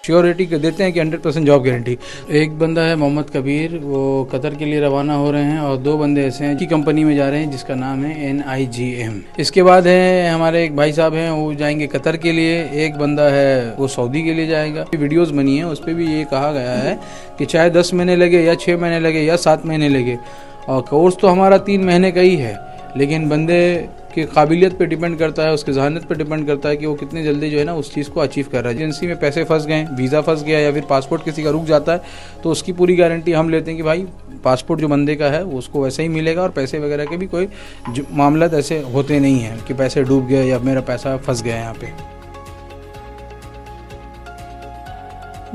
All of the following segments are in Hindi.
श्योरिटी देते हैं कि 100% जॉब गारंटी। एक बंदा है मोहम्मद कबीर, वो कतर के लिए रवाना हो रहे हैं और 2 बंदे ऐसे हैं कि कंपनी में जा रहे हैं जिसका नाम है NIGM। इसके बाद है हमारे एक भाई साहब हैं, वो जाएंगे कतर के लिए। एक बंदा है वो सऊदी के लिए जाएगा। वीडियोस बनी है, उस पर भी ये कहा गया है कि चाहे 10 महीने लगे या 6 महीने लगे या 7 महीने लगे, और कोर्स तो हमारा 3 महीने का ही है, लेकिन बंदे की काबिलियत पे डिपेंड करता है, उसके जहानत पे डिपेंड करता है कि वो कितनी जल्दी जो है ना उस चीज़ को अचीव कर रहा है। एजेंसी में पैसे फंस गए, वीज़ा फंस गया या फिर पासपोर्ट किसी का रुक जाता है, तो उसकी पूरी गारंटी हम लेते हैं कि भाई पासपोर्ट जो बंदे का है उसको वैसे ही मिलेगा, और पैसे वगैरह के भी कोई मामला ऐसे होते नहीं हैं कि पैसे डूब गए या मेरा पैसा फंस गया यहाँ पे।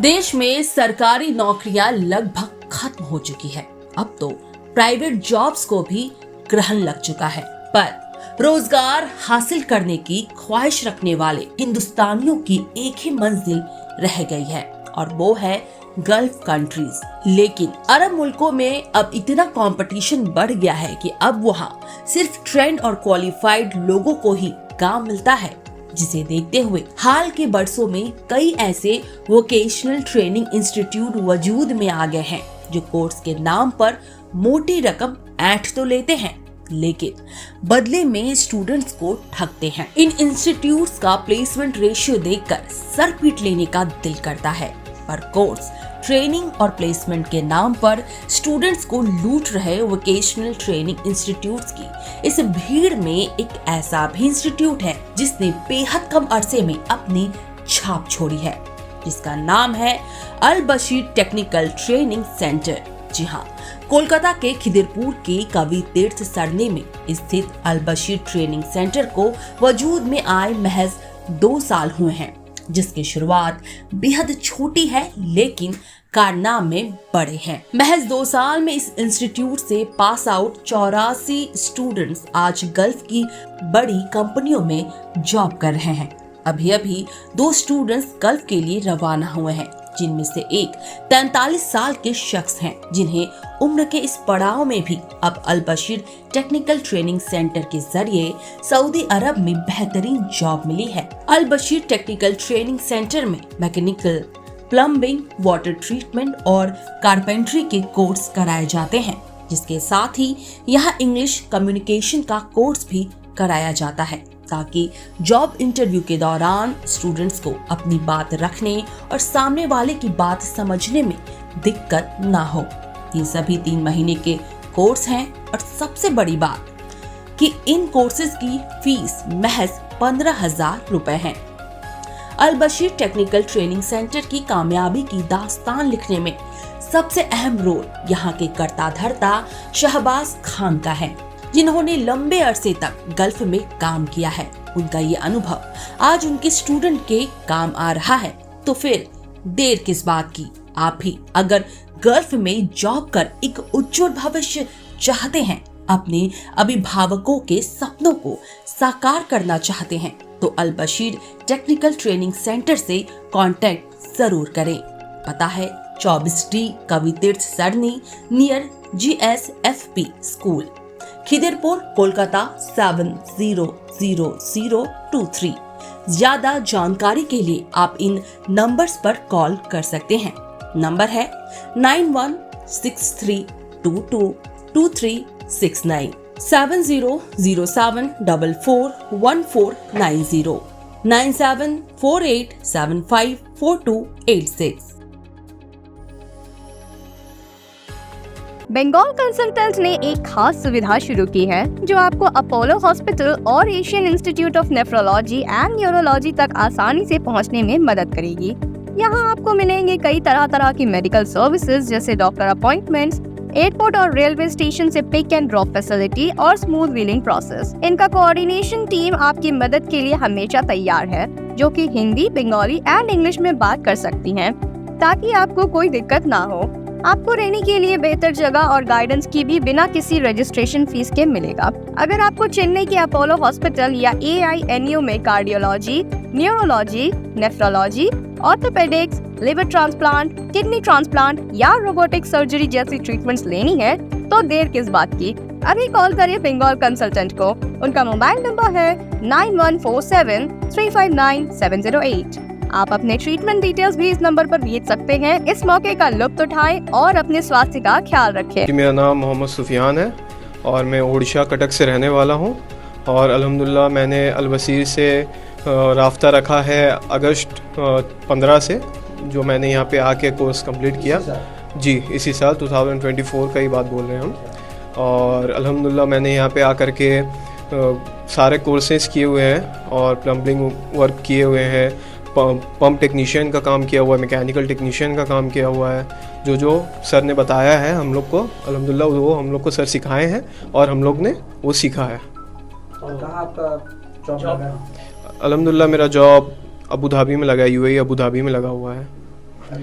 देश में सरकारी नौकरियां लगभग खत्म हो चुकी है। अब तो प्राइवेट जॉब्स को भी ग्रहण लग चुका है, पर रोजगार हासिल करने की ख्वाहिश रखने वाले हिंदुस्तानियों की एक ही मंजिल रह गई है, और वो है गल्फ कंट्रीज। लेकिन अरब मुल्कों में अब इतना कंपटीशन बढ़ गया है कि अब वहाँ सिर्फ ट्रेंड और क्वालिफाइड लोगों को ही काम मिलता है, जिसे देखते हुए हाल के बरसों में कई ऐसे वोकेशनल ट्रेनिंग इंस्टीट्यूट वजूद में आ गए हैं जो कोर्स के नाम पर मोटी रकम ऐंठ तो लेते हैं, लेकिन बदले में स्टूडेंट्स को ठगते हैं। इन इंस्टीट्यूट्स का प्लेसमेंट रेशियो देखकर सर पीट लेने का दिल करता है, पर कोर्स ट्रेनिंग और प्लेसमेंट के नाम पर स्टूडेंट्स को लूट रहे वोकेशनल ट्रेनिंग इंस्टीट्यूट्स की इस भीड़ में एक ऐसा भी इंस्टीट्यूट है जिसने बेहद कम अरसे में अपनी छाप छोड़ी है, जिसका नाम है अल बशीर टेक्निकल ट्रेनिंग सेंटर। जी हाँ, कोलकाता के खिदिरपुर के कवि तीर्थ सरने में स्थित अल बशीर ट्रेनिंग सेंटर को वजूद में आए महज 2 साल हुए हैं, जिसकी शुरुआत बेहद छोटी है लेकिन कारनामे बड़े हैं। महज 2 साल में इस इंस्टीट्यूट से पास आउट 84 स्टूडेंट्स आज गल्फ की बड़ी कंपनियों में जॉब कर रहे हैं। अभी अभी 2 स्टूडेंट्स गल्फ के लिए रवाना हुए हैं, जिनमें से एक 43 साल के शख्स हैं, जिन्हें उम्र के इस पड़ाव में भी अब अल बशीर टेक्निकल ट्रेनिंग सेंटर के जरिए सऊदी अरब में बेहतरीन जॉब मिली है। अल बशीर टेक्निकल ट्रेनिंग सेंटर में मैकेनिकल, प्लम्बिंग, वाटर ट्रीटमेंट और कारपेंट्री के कोर्स कराए जाते हैं, जिसके साथ ही यहाँ इंग्लिश कम्युनिकेशन का कोर्स भी कराया जाता है, ताकि जॉब इंटरव्यू के दौरान स्टूडेंट्स को अपनी बात रखने और सामने वाले की बात समझने में दिक्कत ना हो। ये सभी 3 महीने के कोर्स हैं, और सबसे बड़ी बात कि इन कोर्सेज की फीस महज 15,000 रुपए है। अल बशीर टेक्निकल ट्रेनिंग सेंटर की कामयाबी की दास्तान लिखने में सबसे अहम रोल यहाँ के कर्ता धर्ता शहबाज खान का है, जिन्होंने लंबे अरसे तक गल्फ में काम किया है। उनका ये अनुभव आज उनके स्टूडेंट के काम आ रहा है, तो फिर देर किस बात की। आप भी अगर गल्फ में जॉब कर एक उज्जवल भविष्य चाहते हैं, अपने अभिभावकों के सपनों को साकार करना चाहते हैं, तो Al Bashir technical training centre से कांटेक्ट जरूर करें। पता है 24D Kavi Tirtha Sarani near GSFP school, Khidirpur, Kolkata 700023। ज्यादा जानकारी के लिए आप इन नंबर्स पर कॉल कर सकते हैं। नंबर है 9163222369, 7007441490, 9748754286। बंगाल कंसल्टेंट ने एक खास सुविधा शुरू की है जो आपको अपोलो हॉस्पिटल और Asian institute of nephrology and neurology तक आसानी से पहुंचने में मदद करेगी। यहां आपको मिलेंगे कई तरह की मेडिकल सर्विसेज, जैसे डॉक्टर अपॉइंटमेंट्स, एयरपोर्ट और रेलवे स्टेशन से पिक एंड ड्रॉप फैसिलिटी और स्मूथ व्हीलिंग प्रोसेस। इनका कोऑर्डिनेशन टीम आपकी मदद के लिए हमेशा तैयार है, जो कि हिंदी, बंगाली एंड इंग्लिश में बात कर सकती हैं, ताकि आपको कोई दिक्कत ना हो। आपको रहने के लिए बेहतर जगह और गाइडेंस की भी बिना किसी रजिस्ट्रेशन फीस के मिलेगा। अगर आपको चेन्नई के अपोलो हॉस्पिटल या AINU में cardiology, neurology, nephrology, orthopaedics, liver transplant, kidney transplant या रोबोटिक सर्जरी जैसी ट्रीटमेंट्स लेनी है, तो देर किस बात की। अभी कॉल करिए बंगाल कंसल्टेंट को। उनका मोबाइल नंबर है 9147359708। आप अपने ट्रीटमेंट डिटेल्स भी इस नंबर पर भेज सकते हैं। इस मौके का लुत्फ उठाएं और अपने स्वास्थ्य का ख्याल रखें। मेरा नाम मोहम्मद सुफियान है और मैं ओडिशा कटक से रहने वाला हूँ और अल्हम्दुलिल्लाह मैंने अल-बशीर से राब्ता रखा है अगस्त 15 से, जो मैंने यहाँ पे आके कोर्स कंप्लीट किया। जी, इसी साल 2024 का ही बात बोल रहे हैं हम। और अल्हम्दुलिल्लाह मैंने यहाँ पे आकर के सारे कोर्सेज किए हुए हैं और प्लम्बिंग वर्क किए हुए हैं, पंप टेक्नीशियन का काम किया हुआ है, मैकेनिकल टेक्नीशियन का काम किया हुआ है। जो सर ने बताया है हम लोग को, अल्हम्दुलिल्लाह वो हम लोग को सर सिखाए हैं और हम लोग ने वो सीखा है। और कहाँ आपका जॉब लगा? अल्हम्दुलिल्लाह मेरा जॉब अबू धाबी में लगा है, यूएई अबू धाबी में लगा हुआ है।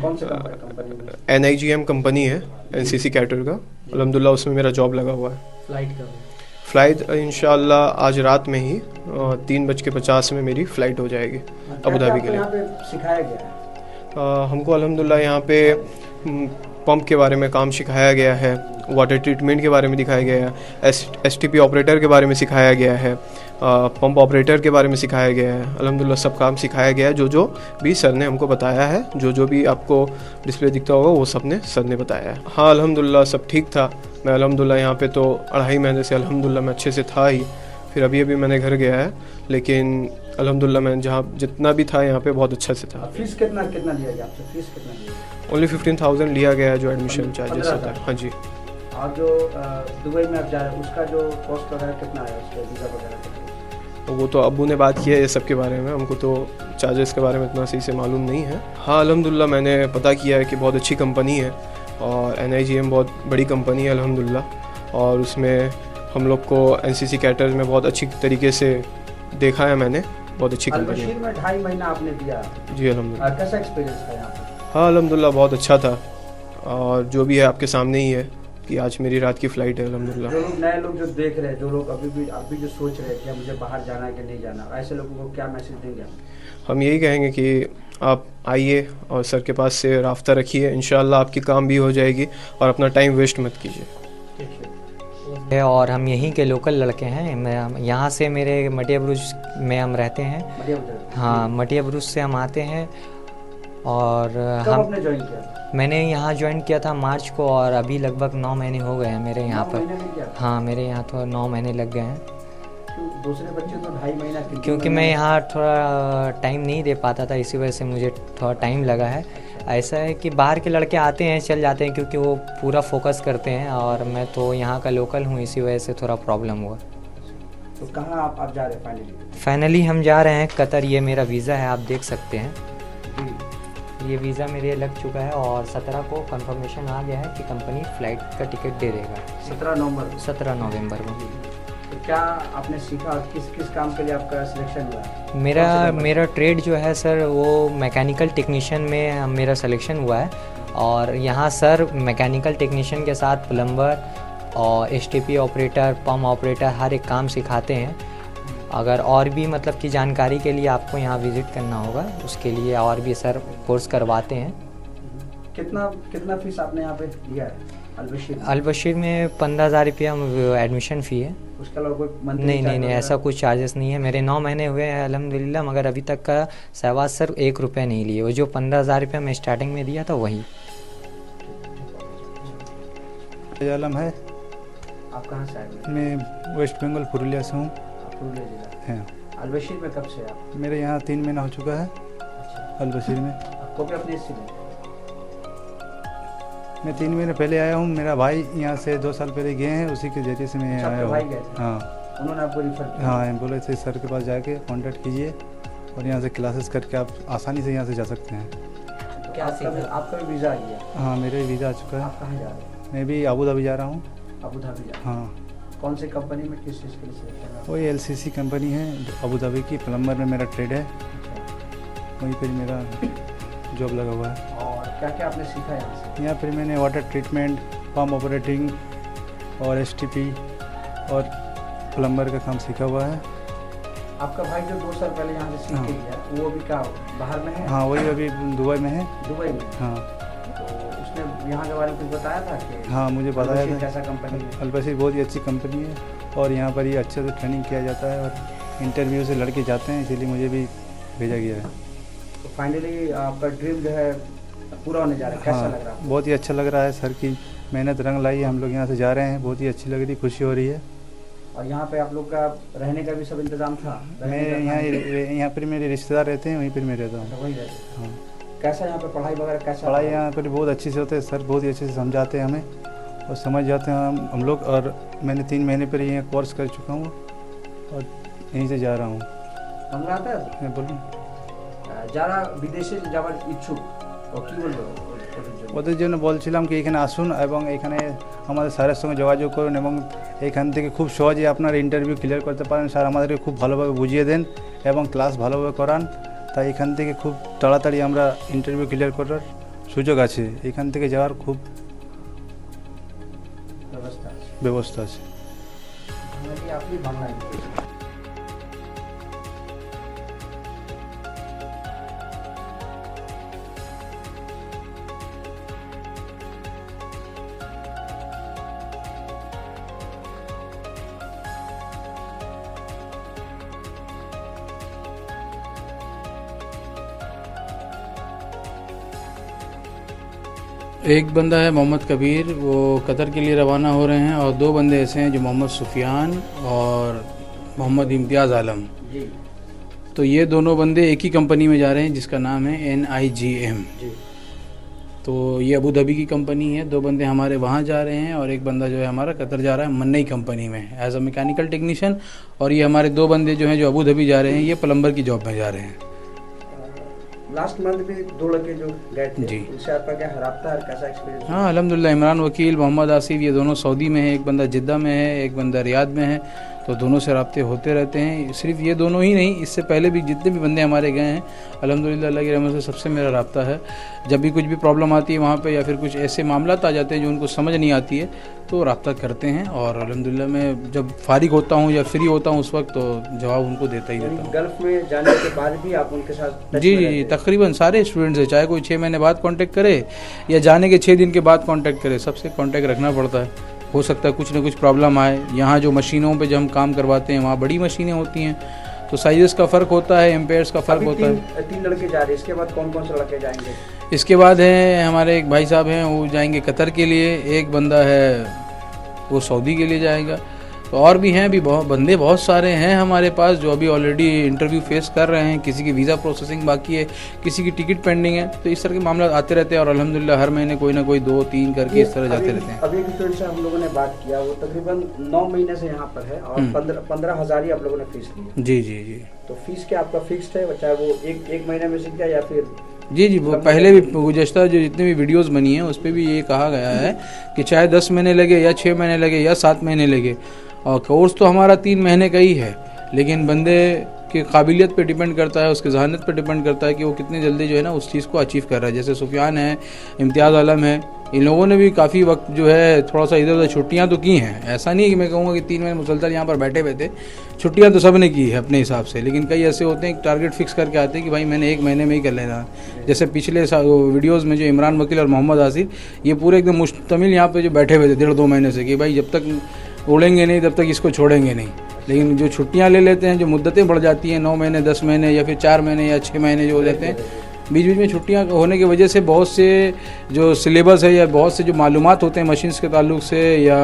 कौन से कंपनी में? NIGM कंपनी है, NCC कैटर का। अल्हम्दुलिल्लाह उसमें मेरा जॉब लगा हुआ है। फ्लाइट का? फ़्लाइट इंशाल्लाह आज रात में ही 3:50 में मेरी फ़्लाइट हो जाएगी अबू धाबी के लिए। यहाँ पे सिखाया गया है? हमको अल्हम्दुलिल्लाह यहाँ पे पंप के बारे में काम सिखाया गया है, वाटर ट्रीटमेंट के बारे में दिखाया गया है, STP ऑपरेटर के बारे में सिखाया गया है, पंप ऑपरेटर के बारे में सिखाया गया है। अल्हम्दुलिल्लाह सब काम सिखाया गया है, जो भी सर ने हमको बताया है, जो भी आपको डिस्प्ले दिखता होगा वो सब ने सर ने बताया है। हाँ अल्हम्दुलिल्लाह सब ठीक था। मैं अल्हम्दुलिल्लाह यहाँ पे तो 2.5 महीने से अल्हम्दुलिल्लाह मैं अच्छे से था ही, फिर अभी मैंने घर गया है, लेकिन अल्हम्दुलिल्लाह मैं जहाँ जितना भी था यहाँ पे बहुत अच्छा से था। फीस कितना लिया गया आपसे? फीस कितना लिया? ओनली 15,000 लिया गया है जो एडमिशन चार्जेस होता है। हाँ जी। और जो दुबई में आप जा रहे हैं उसका जो कॉस्ट वगैरह कितना आया, उसका वीज़ा वगैरह? तो वो तो अब्बू ने बात की है ये सब के बारे में, हमको तो चार्जेस के बारे में इतना सही से मालूम नहीं है। हाँ अल्हम्दुलिल्लाह मैंने पता किया है कि बहुत अच्छी कंपनी है और NIGM बहुत बड़ी कंपनी है अल्हम्दुलिल्लाह, और उसमें हम लोग को NCC कैटर्स में बहुत अच्छी तरीके से देखा है मैंने, बहुत अच्छी कंपनी है। अल-बशीर में 2.5 महीना आपने दिया? जी अल्हम्दुलिल्लाह। कैसा एक्सपीरियंस था यहाँ पे? हाँ अल्हम्दुलिल्लाह बहुत अच्छा था, और जो भी है आपके सामने ही है कि आज मेरी रात की फ़्लाइट है अल्हम्दुलिल्लाह। जो लोग नए लोग जो देख रहे हैं, जो लोग अभी जो सोच रहे हैं कि मुझे बाहर जाना है कि नहीं जाना, ऐसे लोगों को क्या मैसेज देंगे? हम यही कहेंगे कि आप आइए और सर के पास से राब्ता रखिए, इंशाअल्लाह आपकी काम भी हो जाएगी और अपना टाइम वेस्ट मत कीजिए। और हम यहीं के लोकल लड़के हैं, यहाँ से मेरे मटिया बुरुज में हम रहते हैं। हाँ मटिया बुरुज से हम आते हैं। और कब आपने ज्वाइन किया? मैंने यहाँ ज्वाइन किया था मार्च को, और अभी लगभग 9 महीने हो गए हैं मेरे यहाँ पर। हाँ मेरे यहाँ तो 9 महीने लग गए हैं। दूसरे बच्चे तो 2.5 महीना, क्योंकि मैं यहाँ थोड़ा टाइम नहीं दे पाता था, इसी वजह से मुझे थोड़ा टाइम लगा है। ऐसा है कि बाहर के लड़के आते हैं चल जाते हैं क्योंकि वो पूरा फोकस करते हैं, और मैं तो यहाँ का लोकल हूँ, इसी वजह से थोड़ा प्रॉब्लम हुआ। तो कहाँ आप जा रहे हैं फाइनली? हम जा रहे हैं कतर। ये मेरा वीज़ा है, आप देख सकते हैं। ये वीज़ा मेरे लग चुका है और 17 को कंफर्मेशन आ गया है कि कंपनी फ़्लाइट का टिकट दे देगा 17 नवंबर को। तो क्या आपने सीखा, किस काम के लिए आपका सिलेक्शन हुआ? मेरा ट्रेड जो है सर वो मैकेनिकल टेक्नीशियन में मेरा सिलेक्शन हुआ है, और यहाँ सर मैकेनिकल टेक्नीशियन के साथ प्लम्बर और STP ऑपरेटर, पंप ऑपरेटर हर एक काम सिखाते हैं। अगर और भी मतलब की जानकारी के लिए आपको यहाँ विज़िट करना होगा, उसके लिए और भी सर कोर्स करवाते हैं। कितना फीस आपने यहाँ पे दिया है अल-बशीर? अल-बशीर में 15,000 रुपया एडमिशन फ़ी है। उसके अलावा कोई नहीं ऐसा कुछ चार्जेस नहीं है। मेरे 9 महीने हुए हैं अल्हम्दुलिल्लाह, मगर अभी तक का सहवाज सर 1 रुपया नहीं लिए। वो जो 15,000 रुपया मैं स्टार्टिंग में दिया था वही। आलम है। आप कहाँ से आए? मैं वेस्ट बंगाल पुरुलिया से हूँ। पुरुलिया जिला हैं। अल-बशीर में कब से आप? मेरे यहाँ 3 महीना हो चुका है। अच्छा। अल-बशीर में आपको भी अपने से मैं 3 महीने पहले आया हूँ। मेरा भाई यहाँ से 2 साल पहले गए हैं, उसी के जरिए से मैं आया भाई हूँ। गए थे? हाँ उन्होंने आपको रिफर किया? हाँ बोले थे सर के पास जाके कांटेक्ट कीजिए और यहाँ से क्लासेस करके आप आसानी से यहाँ से जा सकते हैं। तो क्या आपका भी वीज़ा आ गया? हाँ मेरे वीज़ा आ चुका है। आप कहाँ जा रहे हैं? मैं भी अबू धाबी जा रहा हूँ। अबू धाबी जा रहे हैं? हाँ। कौन सी कंपनी में, किस चीज़ के लिए सिलेक्शन हुआ? वही LCC कंपनी है अबू धाबी की, प्लम्बर में मेरा ट्रेड है, वहीं पर मेरा जॉब लगा हुआ है। और क्या क्या आपने सीखा यहाँ से? यहाँ पर मैंने वाटर ट्रीटमेंट, पंप ऑपरेटिंग और STP और प्लम्बर का काम सीखा हुआ है। आपका भाई जो 2 साल पहले यहाँ से सीख के गया, वो अभी क्या बाहर में है? हाँ वही अभी दुबई में है। दुबई में? हाँ। तो उसने यहाँ के बारे में कुछ बताया था कि? हाँ मुझे बताया था। कैसा कंपनी है? अल-बशीर बहुत ही अच्छी कंपनी है और यहाँ पर ये अच्छे से ट्रेनिंग किया जाता है और इंटरव्यू से लड़के जाते हैं, इसीलिए मुझे भी भेजा गया है। तो फाइनली आपका ड्रीम जो है पूरा होने जा रहा है, कैसा लग रहा है? बहुत ही अच्छा लग रहा है। सर की मेहनत रंग लाई है। हम लोग यहाँ से जा रहे हैं, बहुत ही अच्छी लग रही, खुशी हो रही है। और यहाँ पे आप लोग का रहने का भी सब इंतजाम था? मैं यहाँ पर मेरे रिश्तेदार रहते हैं, वहीं पर मैं रहता हूँ। वही रहते। हाँ, कैसा यहाँ पे पढ़ाई वगैरह कैसा? पढ़ाई यहाँ पर बहुत अच्छी से होते हैं। सर बहुत ही अच्छे से समझाते हैं हमें और समझ जाते हैं हम लोग। और मैंने 3 महीने पर ये कोर्स कर चुका हूँ और यहीं से जा रहा हूँ। বাংলা आता है? मैं बोलूँ যারা বিদেশে যাওয়ার ইচ্ছুক ও কি বলবো ওদের জন্য বলছিলাম কি এখানে আসুন এবং এখানে আমাদের স্যারের সঙ্গে যোগাযোগ করুন এবং এখান থেকে খুব সহজে আপনার ইন্টারভিউ ক্লিয়ার করতে পারেন। স্যার আমাদেরকে খুব ভালোভাবে বুঝিয়ে দেন এবং ক্লাস ভালোভাবে করান। তাই এখান থেকে খুব তাড়াতাড়ি আমরা ইন্টারভিউ ক্লিয়ার করার সুযোগ আছে। এখান থেকে যাওয়ার খুব ব্যবস্থা আছে। আপনি বাংলায় एक बंदा है मोहम्मद कबीर, वो कतर के लिए रवाना हो रहे हैं और 2 बंदे ऐसे हैं जो मोहम्मद सुफियान और मोहम्मद इम्तियाज़ आलम। जी तो ये दोनों बंदे एक ही कंपनी में जा रहे हैं जिसका नाम है NIGM। जी तो ये अबू धाबी की कंपनी है। 2 बंदे हमारे वहाँ जा रहे हैं और एक बंदा जो है हमारा कतर जा रहा है मन्नई कंपनी में एज अ मैकेनिकल टेक्नीशियन। और ये हमारे 2 बंदे जो हैं जो अबू धाबी जा रहे हैं, ये प्लम्बर की जॉब में जा रहे हैं। लास्ट मंथ में 2 लड़के जो गए थे, जी। उनसे आपका क्या रब्ता है, कैसा एक्सपीरियंस? हाँ अल्हम्दुलिल्लाह, इमरान वकील, मोहम्मद आसिफ, ये दोनों सऊदी में है। एक बंदा जिद्दा में है, एक बंदा रियाद में है। तो दोनों से रब्ते होते रहते हैं। सिर्फ ये दोनों ही नहीं, इससे पहले भी जितने भी बंदे हमारे गए हैं अल्हम्दुलिल्लाह अल्लाह की रहमत से सबसे मेरा रब्ता है। जब भी कुछ भी प्रॉब्लम आती है वहाँ पे या फिर कुछ ऐसे मामलात आ जाते हैं जो उनको समझ नहीं आती है तो रब्ता करते हैं। और अल्हम्दुलिल्लाह मैं जब फारिग होता हूँ या फ्री होता हूँ उस वक्त तो जवाब उनको देता ही देता हूँ। गल्फ में जाने के बाद भी आप उनके साथ टच जी में जी रहते जी, हैं? तकरीबन सारे स्टूडेंट्स हैं, चाहे कोई 6 महीने बाद कांटेक्ट करे या जाने के 6 दिन के बाद कांटेक्ट करे, सबसे कांटेक्ट रखना पड़ता है। हो सकता है कुछ ना कुछ प्रॉब्लम आए। यहाँ जो मशीनों पे जब हम काम करवाते हैं वहाँ बड़ी मशीनें होती हैं तो साइजेस का फ़र्क होता है, एम्पेयर्स का फ़र्क अभी होता है। 3 लड़के जा रहे हैं, इसके बाद कौन कौन से लड़के जाएंगे? इसके बाद है हमारे एक भाई साहब हैं, वो जाएंगे कतर के लिए। एक बंदा है वो सऊदी के लिए जाएगा। तो और भी हैं, अभी बहुत सारे हैं हमारे पास जो अभी ऑलरेडी इंटरव्यू फेस कर रहे हैं। किसी की वीज़ा प्रोसेसिंग बाकी है, किसी की टिकट पेंडिंग है। तो इस तरह के मामला आते रहते हैं और अल्हम्दुलिल्लाह हर महीने कोई ना कोई 2-3 करके इस तरह जाते रहते हैं। अभी एक स्टूडेंट से हम लोगों ने बात किया, वो तकरीबन 9 महीने से यहाँ पर है और 15,000 ही आप लोगों ने फीस ली है। जी जी जी तो फीस क्या आपका फिक्स्ड है, चाहे वो एक महीने में सीख जाए या फिर? जी जी, वो पहले भी गुज़श्ता जो जितनी भी वीडियोस बनी हैं उस पर भी ये कहा गया है कि चाहे 10 महीने लगे या 6 महीने लगे या 7 महीने लगे, और कोर्स तो हमारा 3 महीने का ही है, लेकिन बंदे की काबिलियत पे डिपेंड करता है, उसके जहानत पे डिपेंड करता है कि वो कितनी जल्दी जो है ना उस चीज़ को अचीव कर रहा है। जैसे सुफियान है, इम्तियाज़ आलम है, इन लोगों ने भी काफ़ी वक्त जो है थोड़ा सा इधर उधर छुट्टियाँ तो की हैं। ऐसा नहीं है कि मैं कहूँगा कि 3 महीने मुसलसल यहाँ पर बैठे हुए थे, छुट्टियाँ तो सब ने की है अपने हिसाब से। लेकिन कई ऐसे होते हैं टारगेट फिक्स करके आते हैं कि भाई मैंने 1 महीने में ही कर लेना। जैसे पिछले वीडियोज़ में जो इमरान वकील और मोहम्मद आसिफ, ये पूरे एकदम मुश्तमिल यहाँ पर जो बैठे हुए थे 1.5-2 महीने से कि भाई जब तक उड़ेंगे नहीं तब तक इसको छोड़ेंगे नहीं। लेकिन जो छुट्टियां ले लेते हैं, जो मुद्दतें बढ़ जाती हैं 9 महीने 10 महीने या फिर 4 महीने या 6 महीने जो हो जाते हैं, बीच बीच में छुट्टियां होने की वजह से बहुत से जो सिलेबस है या बहुत से जो मालूमात होते हैं मशीन्स के ताल्लुक से या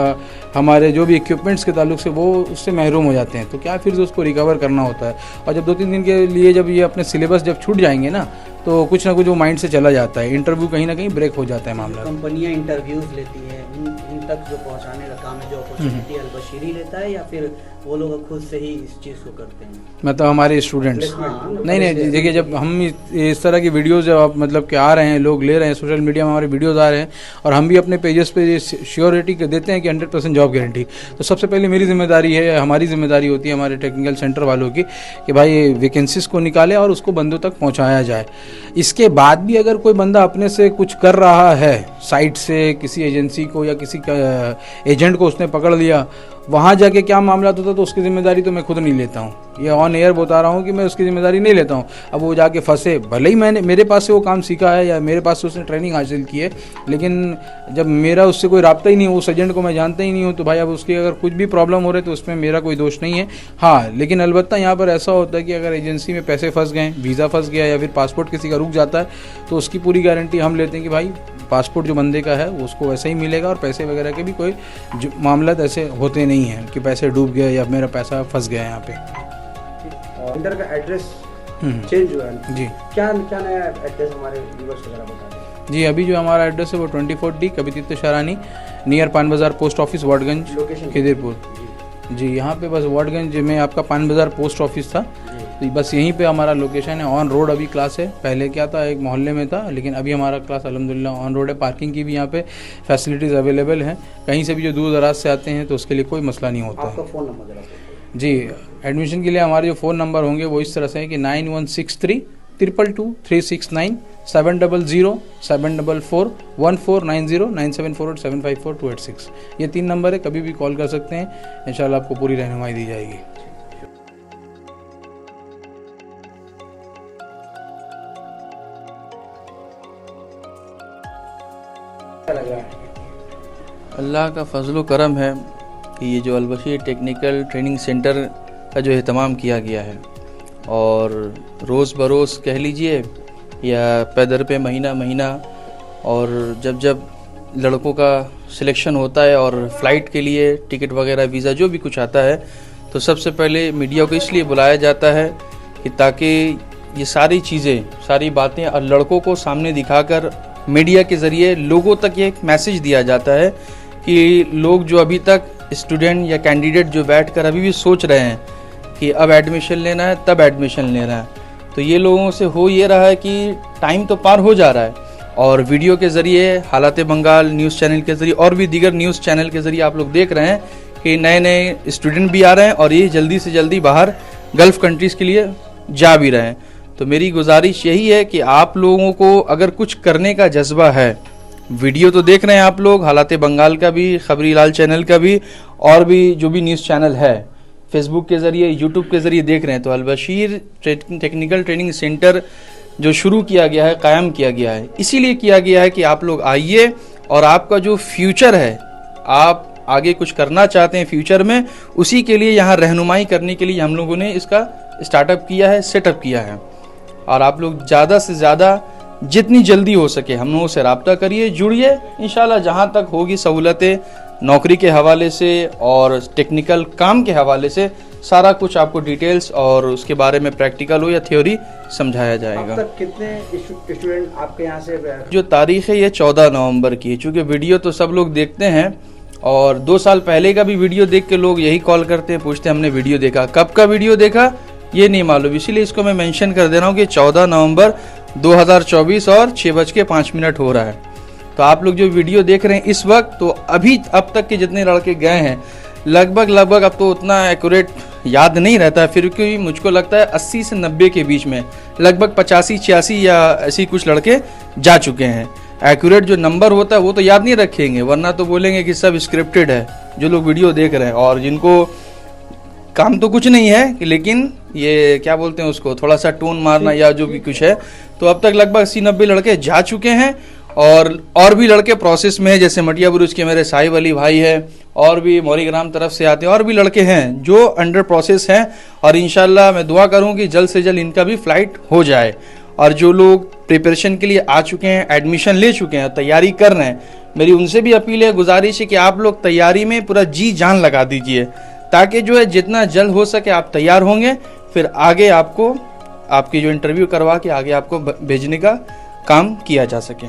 हमारे जो भी इक्विपमेंट्स के ताल्लुक से, वो उससे महरूम हो जाते हैं। तो क्या फिर उसको रिकवर करना होता है। और जब 2-3 दिन के लिए जब ये अपने सिलेबस जब छूट जाएंगे ना तो कुछ ना कुछ वो माइंड से चला जाता है, इंटरव्यू कहीं ना कहीं ब्रेक हो जाता है मामला। कंपनियां इंटरव्यूज लेती हैं, इन तक जो पहुंचाने का काम है, जो अपॉर्चुनिटी अलबशीरी लेता है या फिर वो लोग खुद से ही इस चीज़ को करते हैं? मतलब हमारे स्टूडेंट्स नहीं देखिए, जब हम इस तरह की वीडियोज़ जब आप मतलब कि आ रहे हैं, लोग ले रहे हैं, सोशल मीडिया में हमारे वीडियोज़ आ रहे हैं और हम भी अपने पेजेस पे श्योरिटी देते हैं कि 100% जॉब गारंटी, तो सबसे पहले मेरी जिम्मेदारी है, हमारी जिम्मेदारी होती है हमारे टेक्निकल सेंटर वालों की कि भाई वैकेंसीज़ को निकालें और उसको बंदों तक पहुँचाया जाए। इसके बाद भी अगर कोई बंदा अपने से कुछ कर रहा है, साइट से किसी एजेंसी को या किसी एजेंट को उसने पकड़ लिया, वहाँ जाके क्या मामला होता है तो उसकी जिम्मेदारी तो मैं खुद नहीं लेता हूँ। ये ऑन एयर बता रहा हूँ कि मैं उसकी जिम्मेदारी नहीं लेता हूँ। अब वो जाके फंसे, भले ही मैंने मेरे पास से वो काम सीखा है या मेरे पास से उसने ट्रेनिंग हासिल की है, लेकिन जब मेरा उससे कोई राब्ता ही नहीं हो, उस एजेंट को मैं जानता ही नहीं हूँ, तो भाई अब उसकी अगर कुछ भी प्रॉब्लम हो रही है तो उसमें मेरा कोई दोष नहीं है। हाँ, लेकिन अलबत्ता यहाँ पर ऐसा होता है कि अगर एजेंसी में पैसे फंस गए, वीज़ा फंस गया या फिर पासपोर्ट किसी का रुक जाता है, तो उसकी पूरी गारंटी हम लेते हैं कि भाई पासपोर्ट जो बंदे का है उसको वैसे ही मिलेगा और पैसे वगैरह के भी कोई मामला ऐसे होते नहीं हैं कि पैसे डूब गए या मेरा पैसा फंस गया यहाँ पे। वेंडर का एड्रेस चेंज हुआ है जी, क्या क्या नया एड्रेस हमारे व्यूअर्स वगैरह बता दें। जी अभी जो हमारा एड्रेस है वो 24D कवितीर्थ Sherani near Pan Bazar post office Watgunge location Khidirpur. जी, यहाँ पे बस वाटगंज में आपका पान बाज़ार पोस्ट ऑफिस था, तो बस यहीं पे हमारा लोकेशन है। ऑन रोड अभी क्लास है, पहले क्या था एक मोहल्ले में था, लेकिन अभी हमारा क्लास अल्हम्दुलिल्लाह ऑन रोड है। पार्किंग की भी यहाँ पे फैसिलिटीज़ अवेलेबल हैं, कहीं से भी जो दूर दराज से आते हैं तो उसके लिए कोई मसला नहीं होता आपका है। फ़ोन नंबर जरा जी, एडमिशन के लिए हमारे जो फ़ोन नंबर होंगे वो इस तरह से है कि 9163 222 369 700 744 1490 9748 754 286। ये 3 नंबर है, कभी भी कॉल कर सकते हैं, इंशाल्लाह आपको पूरी रहनुमाई दी जाएगी। अल्लाह का फजल करम है कि ये जो अलबशीर टेक्निकल ट्रेनिंग सेंटर का जो एहतमाम किया गया है, और रोज़ बरोज़ कह लीजिए या पैदर पे महीना महीना, और जब जब लड़कों का सिलेक्शन होता है और फ़्लाइट के लिए टिकट वगैरह वीज़ा जो भी कुछ आता है, तो सबसे पहले मीडिया को इसलिए बुलाया जाता है कि ताकि ये सारी चीज़ें, सारी बातें और लड़कों को सामने दिखाकर मीडिया के ज़रिए लोगों तक ये एक मैसेज दिया जाता है कि लोग जो अभी तक स्टूडेंट या कैंडिडेट जो बैठकर अभी भी सोच रहे हैं कि अब एडमिशन लेना है तब एडमिशन लेना है, तो ये लोगों से हो ये रहा है कि टाइम तो पार हो जा रहा है, और वीडियो के ज़रिए हालात बंगाल न्यूज़ चैनल के ज़रिए और भी दीगर न्यूज़ चैनल के ज़रिए आप लोग देख रहे हैं कि नए नए स्टूडेंट भी आ रहे हैं और ये जल्दी से जल्दी बाहर गल्फ़ कंट्रीज़ के लिए जा भी रहे हैं। तो मेरी गुजारिश यही है कि आप लोगों को अगर कुछ करने का जज्बा है, वीडियो तो देख रहे हैं आप लोग हालात बंगाल का भी, खबरी लाल चैनल का भी, और भी जो भी न्यूज़ चैनल है फेसबुक के ज़रिए, यूट्यूब के ज़रिए देख रहे हैं, तो अलबशीर टेक्निकल ट्रेनिंग सेंटर जो शुरू किया गया है, कायम किया गया है, इसीलिए किया गया है कि आप लोग आइए और आपका जो फ्यूचर है, आप आगे कुछ करना चाहते हैं फ्यूचर में, उसी के लिए यहाँ रहनुमाई करने के लिए हम लोगों ने इसका स्टार्टअप किया है, सेटअप किया है। और आप लोग ज़्यादा से ज़्यादा जितनी जल्दी हो सके हम लोगों से रब्ता करिए, जुड़िए, इंशाल्लाह जहाँ तक होगी सहूलतें नौकरी के हवाले से और टेक्निकल काम के हवाले से सारा कुछ आपको डिटेल्स और उसके बारे में प्रैक्टिकल हो या थ्योरी समझाया जाएगा। अब तक कितने स्टूडेंट आपके यहाँ से? जो तारीख है ये 14 नवंबर की है, चूँकि वीडियो तो सब लोग देखते हैं और 2 साल पहले का भी वीडियो देख के लोग यही कॉल करते हैं, पूछते हैं हमने वीडियो देखा, कब का वीडियो देखा ये नहीं मालूम, इसीलिए इसको मैं मेंशन कर दे रहा हूँ कि 14 नवंबर 2024 और 6:05 हो रहा है। तो आप लोग जो वीडियो देख रहे हैं इस वक्त, तो अभी अब तक के जितने लड़के गए हैं लगभग अब तो उतना एक्यूरेट याद नहीं रहता है, फिर क्योंकि मुझको लगता है 80 से 90 के बीच में लगभग 85-86 या ऐसी कुछ लड़के जा चुके हैं। एक्यूरेट जो नंबर होता है वो तो याद नहीं रखेंगे, वरना तो बोलेंगे कि सब स्क्रिप्टेड है जो लोग वीडियो देख रहे हैं, और जिनको काम तो कुछ नहीं है कि लेकिन ये क्या बोलते हैं उसको, थोड़ा सा टोन मारना या जो भी कुछ है, तो अब तक लगभग 80-90 लड़के जा चुके हैं और भी लड़के प्रोसेस में है, जैसे मटिया बुरुज के मेरे साहिब अली भाई है, और भी मौरीग्राम तरफ से आते हैं, और भी लड़के हैं जो अंडर प्रोसेस हैं, और इंशाल्लाह मैं दुआ करूँ कि जल्द से जल्द इनका भी फ्लाइट हो जाए। और जो लोग प्रिपरेशन के लिए आ चुके हैं, एडमिशन ले चुके हैं, तैयारी कर रहे हैं, मेरी उनसे भी अपील है, गुजारिश है कि आप लोग तैयारी में पूरा जी जान लगा दीजिए, ताकि जो है जितना जल्द हो सके आप तैयार होंगे, फिर आगे आपको आपकी जो इंटरव्यू करवा के आगे आपको भेजने का काम किया जा सके।